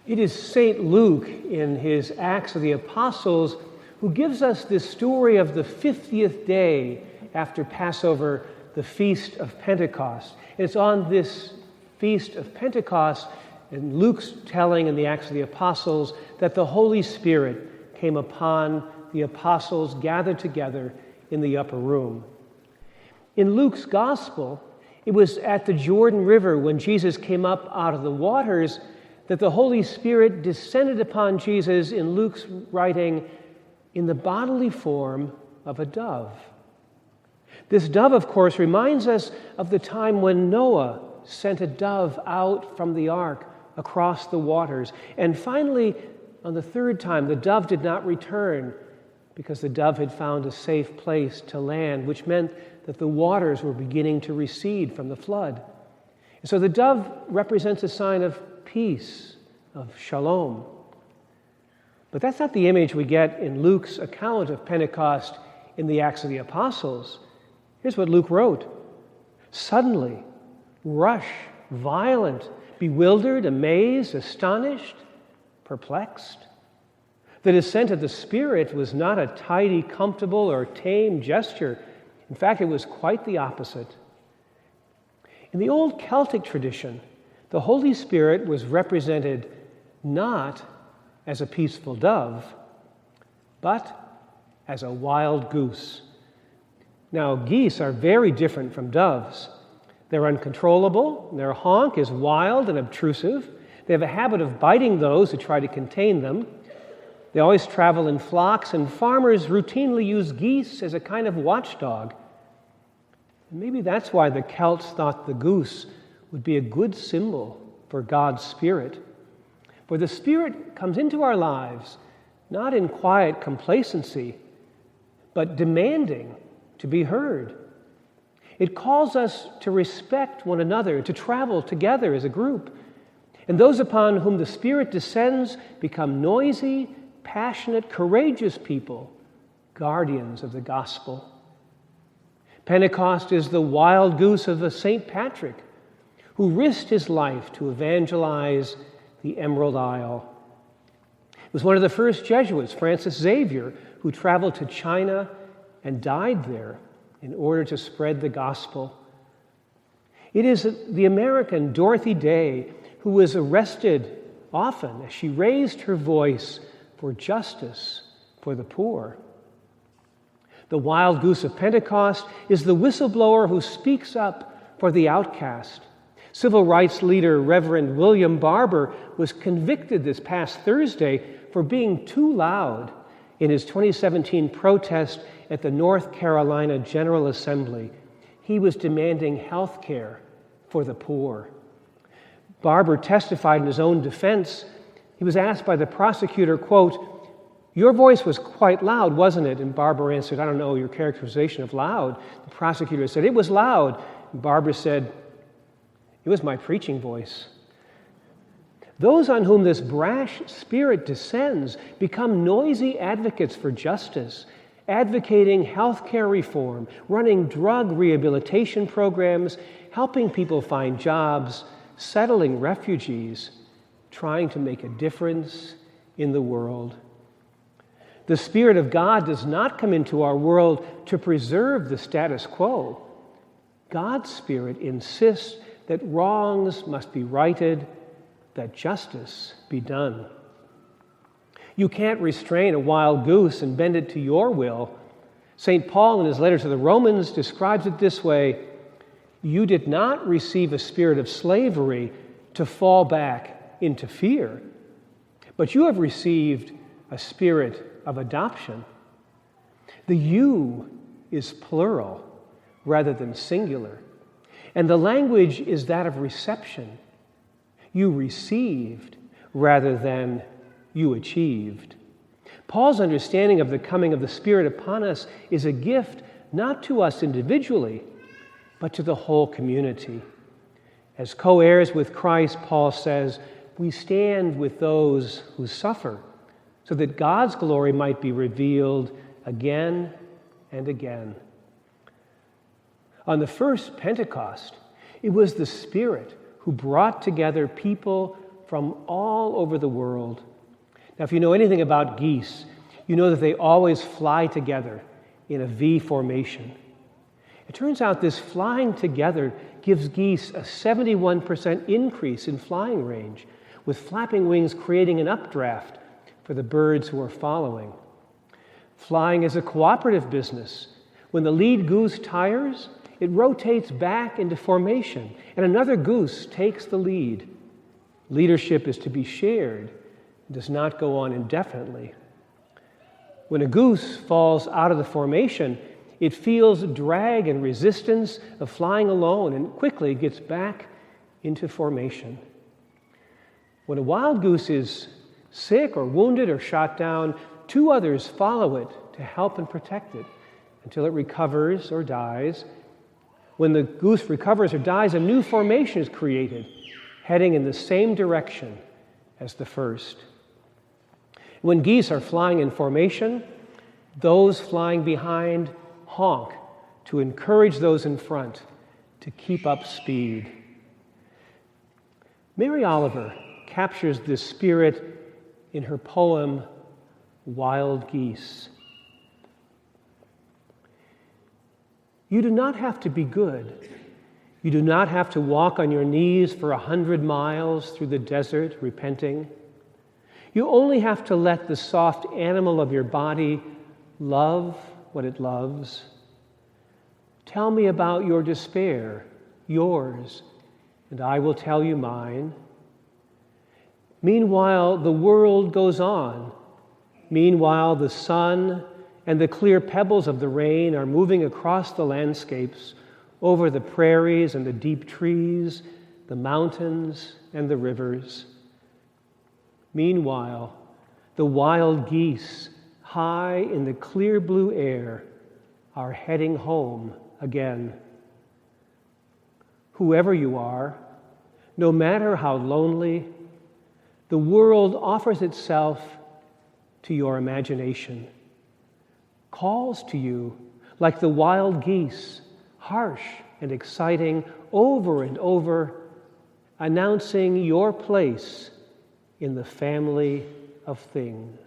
It is St. Luke in his Acts of the Apostles who gives us this story of the 50th day after Passover, the Feast of Pentecost. And it's on this Feast of Pentecost, and Luke's telling in the Acts of the Apostles, that the Holy Spirit came upon the apostles gathered together in the upper room. In Luke's Gospel, it was at the Jordan River when Jesus came up out of the waters that the Holy Spirit descended upon Jesus, in Luke's writing, in the bodily form of a dove. This dove, of course, reminds us of the time when Noah sent a dove out from the ark across the waters. And finally, on the third time, the dove did not return because the dove had found a safe place to land, which meant that the waters were beginning to recede from the flood. And so the dove represents a sign of peace, of shalom. But that's not the image we get in Luke's account of Pentecost in the Acts of the Apostles. Here's what Luke wrote. Suddenly, rush, violent, bewildered, amazed, astonished, perplexed. The descent of the Spirit was not a tidy, comfortable, or tame gesture. In fact, it was quite the opposite. In the old Celtic tradition, the Holy Spirit was represented not as a peaceful dove, but as a wild goose. Now, geese are very different from doves. They're uncontrollable, their honk is wild and obtrusive. They have a habit of biting those who try to contain them. They always travel in flocks, and farmers routinely use geese as a kind of watchdog. Maybe that's why the Celts thought the goose would be a good symbol for God's Spirit. For the Spirit comes into our lives not in quiet complacency, but demanding to be heard. It calls us to respect one another, to travel together as a group. And those upon whom the Spirit descends become noisy, passionate, courageous people, guardians of the gospel. Pentecost is the wild goose of a St. Patrick, who risked his life to evangelize the Emerald Isle. It was one of the first Jesuits, Francis Xavier, who traveled to China and died there in order to spread the gospel. It is the American Dorothy Day who was arrested often as she raised her voice for justice for the poor. The wild goose of Pentecost is the whistleblower who speaks up for the outcast. Civil rights leader Reverend William Barber was convicted this past Thursday for being too loud in his 2017 protest at the North Carolina General Assembly. He was demanding health care for the poor. Barber testified in his own defense. He was asked by the prosecutor, quote, "Your voice was quite loud, wasn't it?" And Barber answered, "I don't know your characterization of loud." The prosecutor said, "It was loud." And Barber said, "It was my preaching voice." Those on whom this brash spirit descends become noisy advocates for justice, advocating health care reform, running drug rehabilitation programs, helping people find jobs, settling refugees, trying to make a difference in the world. The Spirit of God does not come into our world to preserve the status quo. God's Spirit insists that wrongs must be righted, that justice be done. You can't restrain a wild goose and bend it to your will. St. Paul, in his letter to the Romans, describes it this way: "You did not receive a spirit of slavery to fall back into fear, but you have received a spirit of adoption." The you is plural rather than singular, and the language is that of reception. You received rather than you achieved. Paul's understanding of the coming of the Spirit upon us is a gift not to us individually, but to the whole community. As co-heirs with Christ, Paul says, we stand with those who suffer, so that God's glory might be revealed again and again. On the first Pentecost, it was the Spirit who brought together people from all over the world. Now, if you know anything about geese, you know that they always fly together in a V formation. It turns out this flying together gives geese a 71% increase in flying range, with flapping wings creating an updraft for the birds who are following. Flying is a cooperative business. When the lead goose tires, it rotates back into formation, and another goose takes the lead. Leadership is to be shared and does not go on indefinitely. When a goose falls out of the formation, it feels drag and resistance of flying alone and quickly gets back into formation. When a wild goose is sick or wounded or shot down, two others follow it to help and protect it until it recovers or dies. When the goose recovers or dies, a new formation is created, heading in the same direction as the first. When geese are flying in formation, those flying behind honk to encourage those in front to keep up speed. Mary Oliver captures this spirit in her poem, Wild Geese. You do not have to be good. You do not have to walk on your knees for 100 miles through the desert repenting. You only have to let the soft animal of your body love what it loves. Tell me about your despair, yours, and I will tell you mine. Meanwhile, the world goes on. Meanwhile, the sun and the clear pebbles of the rain are moving across the landscapes, over the prairies and the deep trees, the mountains and the rivers. Meanwhile, the wild geese, high in the clear blue air, are heading home again. Whoever you are, no matter how lonely, the world offers itself to your imagination, calls to you like the wild geese, harsh and exciting, over and over, announcing your place in the family of things.